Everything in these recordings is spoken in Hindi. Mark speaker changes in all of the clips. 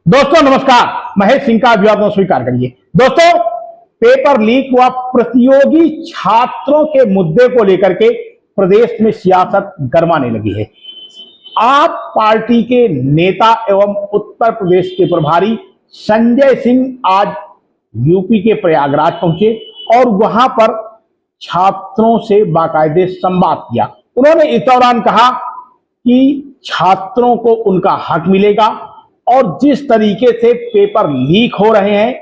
Speaker 1: दोस्तों नमस्कार, महेश सिंह का अभिवादन स्वीकार करिए। दोस्तों, पेपर लीक व प्रतियोगी छात्रों के मुद्दे को लेकर के प्रदेश में सियासत गरमाने लगी है। आप पार्टी के नेता एवं उत्तर प्रदेश के प्रभारी संजय सिंह आज यूपी के प्रयागराज पहुंचे और वहां पर छात्रों से बाकायदे संवाद किया। उन्होंने इस दौरान कहा कि छात्रों को उनका हक मिलेगा और जिस तरीके से पेपर लीक हो रहे हैं,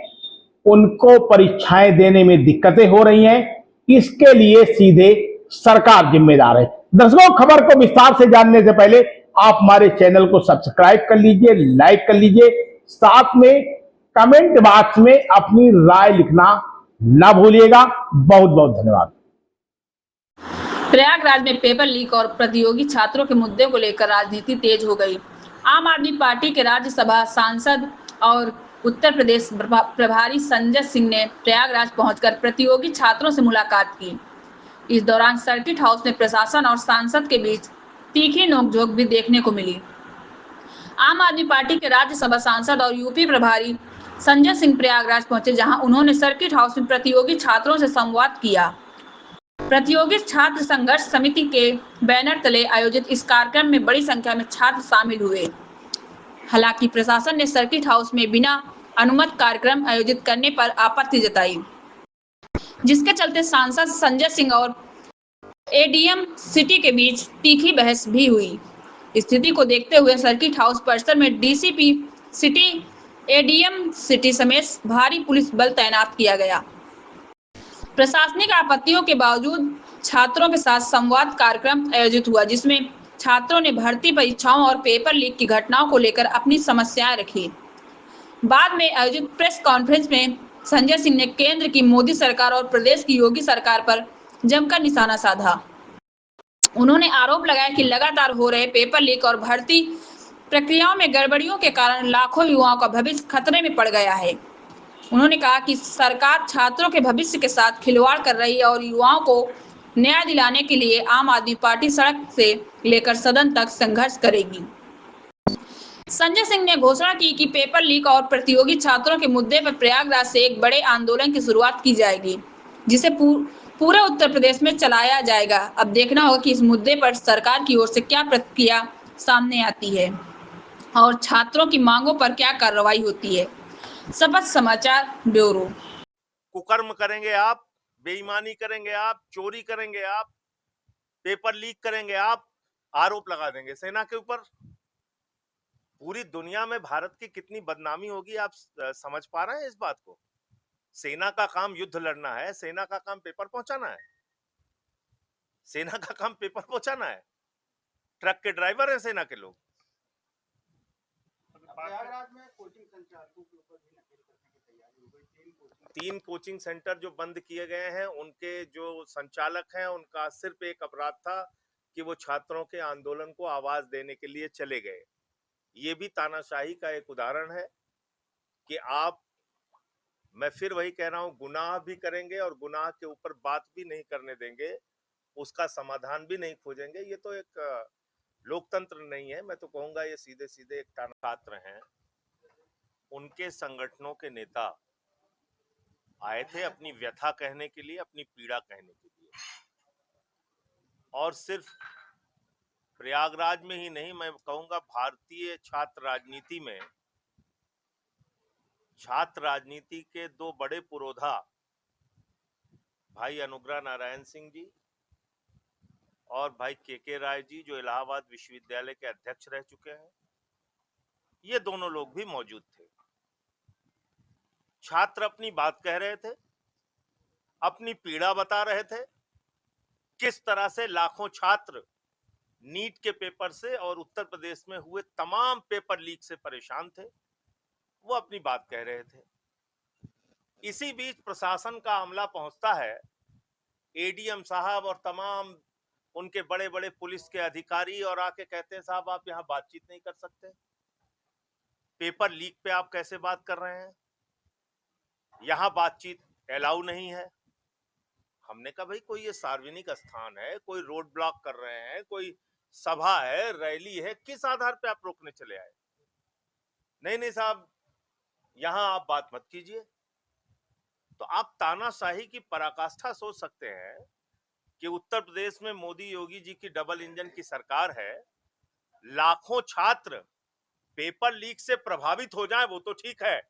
Speaker 1: उनको परीक्षाएं देने में दिक्कतें हो रही हैं, इसके लिए सीधे सरकार जिम्मेदार है। दर्शकों, खबर को विस्तार से जानने से पहले आप हमारे चैनल को सब्सक्राइब कर लीजिए, लाइक कर लीजिए, साथ में कमेंट बॉक्स में अपनी राय लिखना ना भूलिएगा। बहुत बहुत धन्यवाद।
Speaker 2: प्रयागराज में पेपर लीक और प्रतियोगी छात्रों के मुद्दे को लेकर राजनीति तेज हो गई। आम आदमी पार्टी के राज्यसभा सांसद और उत्तर प्रदेश प्रभारी संजय सिंह ने प्रयागराज पहुंचकर प्रतियोगी छात्रों से मुलाकात की। इस दौरान सर्किट हाउस में प्रशासन और सांसद के बीच तीखी नोकझोंक भी देखने को मिली। आम आदमी पार्टी के राज्यसभा सांसद और यूपी प्रभारी संजय सिंह प्रयागराज पहुंचे, जहां उन्होंने सर्किट हाउस में प्रतियोगी छात्रों से संवाद किया। प्रतियोगी छात्र संघर्ष समिति के बैनर तले आयोजित इस कार्यक्रम में बड़ी संख्या में छात्र शामिल हुए। हालांकि प्रशासन ने सर्किट हाउस में बिना अनुमति कार्यक्रम आयोजित करने पर आपत्ति जताई, जिसके चलते सांसद संजय सिंह और एडीएम सिटी के बीच तीखी बहस भी हुई। स्थिति को देखते हुए सर्किट हाउस परिसर में डीसीपी सिटी, एडीएम सिटी समेत भारी पुलिस बल तैनात किया गया। प्रशासनिक आपत्तियों के बावजूद छात्रों के साथ संवाद कार्यक्रम आयोजित हुआ, जिसमें छात्रों ने भर्ती परीक्षाओं और पेपर लीक की घटनाओं को लेकर अपनी समस्याएं रखी। बाद में आयोजित प्रेस कॉन्फ्रेंस में संजय सिंह ने केंद्र की मोदी सरकार और प्रदेश की योगी सरकार पर जमकर निशाना साधा। उन्होंने आरोप लगाया कि लगातार हो रहे पेपर लीक और भर्ती प्रक्रियाओं में गड़बड़ियों के कारण लाखों युवाओं का भविष्य खतरे में पड़ गया है। उन्होंने कहा कि सरकार छात्रों के भविष्य के साथ खिलवाड़ कर रही है और युवाओं को न्याय दिलाने के लिए आम आदमी पार्टी सड़क से लेकर सदन तक संघर्ष करेगी। संजय सिंह ने घोषणा की कि पेपर लीक और प्रतियोगी छात्रों के मुद्दे पर प्रयागराज से एक बड़े आंदोलन की शुरुआत की जाएगी, जिसे पूरे उत्तर प्रदेश में चलाया जाएगा। अब देखना होगा कि इस मुद्दे पर सरकार की ओर से क्या प्रतिक्रिया सामने आती है और छात्रों की मांगों पर क्या कार्रवाई होती है। सपथ समाचार ब्यूरो।
Speaker 3: कुकर्म करेंगे आप, बेईमानी करेंगे आप, चोरी करेंगे आप, पेपर लीक करेंगे आप, आरोप लगा देंगे सेना के ऊपर। पूरी दुनिया में भारत की कितनी बदनामी होगी, आप समझ पा रहे हैं इस बात को? सेना का काम युद्ध लड़ना है, सेना का काम पेपर पहुंचाना है, सेना का काम पेपर पहुंचाना है। ट्रक के ड्राइवर हैं सेना के लोग।
Speaker 4: प्रयागराज में कोचिंग संचालकों के ऊपर भी नकेल कसने की तैयारी हो गई।
Speaker 3: 3 कोचिंग सेंटर जो बंद किए गए हैं, उनके जो संचालक हैं, उनका सिर्फ एक अपराध था कि वो छात्रों के आंदोलन को आवाज देने के लिए चले गए। ये भी तानाशाही का एक उदाहरण है कि आप, मैं फिर वही कह रहा हूं, गुनाह भी करेंगे और गुनाह के ऊपर बात भी नहीं करने देंगे, उसका समाधान भी नहीं खोजेंगे। ये तो एक लोकतंत्र नहीं है। मैं तो कहूंगा ये सीधे सीधे एक छात्र हैं, उनके संगठनों के नेता आए थे अपनी व्यथा कहने के लिए, अपनी पीड़ा कहने के लिए। और सिर्फ प्रयागराज में ही नहीं, मैं कहूंगा भारतीय छात्र राजनीति में, छात्र राजनीति के 2 बड़े पुरोधा, भाई अनुग्रह नारायण सिंह जी और भाई के राय जी, जो इलाहाबाद विश्वविद्यालय के अध्यक्ष रह चुके हैं, ये दोनों लोग भी मौजूद थे। छात्र अपनी बात कह रहे थे, अपनी पीड़ा बता रहे थे, किस तरह से लाखों छात्र नीट के पेपर से और उत्तर प्रदेश में हुए तमाम पेपर लीक से परेशान थे। वो अपनी बात कह रहे थे। इसी बीच प्रशासन का अमला पहुंचता है, एडीएम साहब और तमाम उनके बड़े बड़े पुलिस के अधिकारी, और आके कहते हैं साहब आप यहां बातचीत नहीं कर सकते, पेपर लीक पे आप कैसे बात कर रहे हैं, यहां बातचीत अलाउ नहीं है। हमने कहा भाई कोई ये सार्वजनिक स्थान है, कोई रोड ब्लॉक कर रहे हैं, कोई सभा है, रैली है, किस आधार पे आप रोकने चले आए? नहीं नहीं साहब, यहां आप बात मत कीजिए। तो आप तानाशाही की पराकाष्ठा सोच सकते हैं कि उत्तर प्रदेश में मोदी योगी जी की डबल इंजन की सरकार है, लाखों छात्र पेपर लीक से प्रभावित हो जाएं वो तो ठीक है,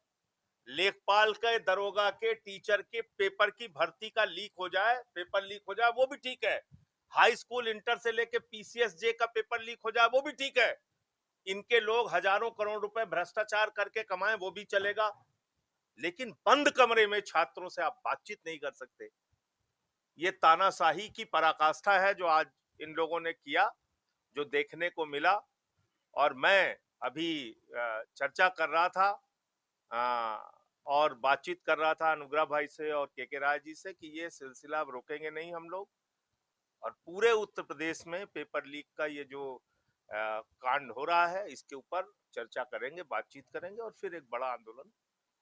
Speaker 3: लेखपाल के, दरोगा के, टीचर के पेपर की भर्ती का लीक हो जाए, पेपर लीक हो जाए वो भी ठीक है, हाई स्कूल इंटर से लेके पीसीएसजे का पेपर लीक हो जाए वो भी ठीक है, इनके लोग हजारों करोड़ रुपए भ्रष्टाचार करके कमाएं वो भी चलेगा, लेकिन बंद कमरे में छात्रों से आप बातचीत नहीं कर सकते। ये तानाशाही की पराकाष्ठा है जो आज इन लोगों ने किया, जो देखने को मिला। और मैं अभी चर्चा कर रहा था और बातचीत कर रहा था अनुग्रह भाई से और के राय जी से कि ये सिलसिला अब रोकेंगे नहीं हम लोग, और पूरे उत्तर प्रदेश में पेपर लीक का ये जो कांड हो रहा है इसके ऊपर चर्चा करेंगे, बातचीत करेंगे और फिर एक बड़ा आंदोलन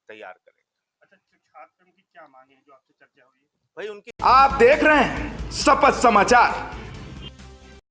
Speaker 3: तैयार करेंगे।
Speaker 4: अच्छा, छात्रों की क्या मांगे हैं जो आपसे चर्चा हुई है?
Speaker 3: भाई उनकी
Speaker 5: आप देख रहे हैं शपथ समाचार।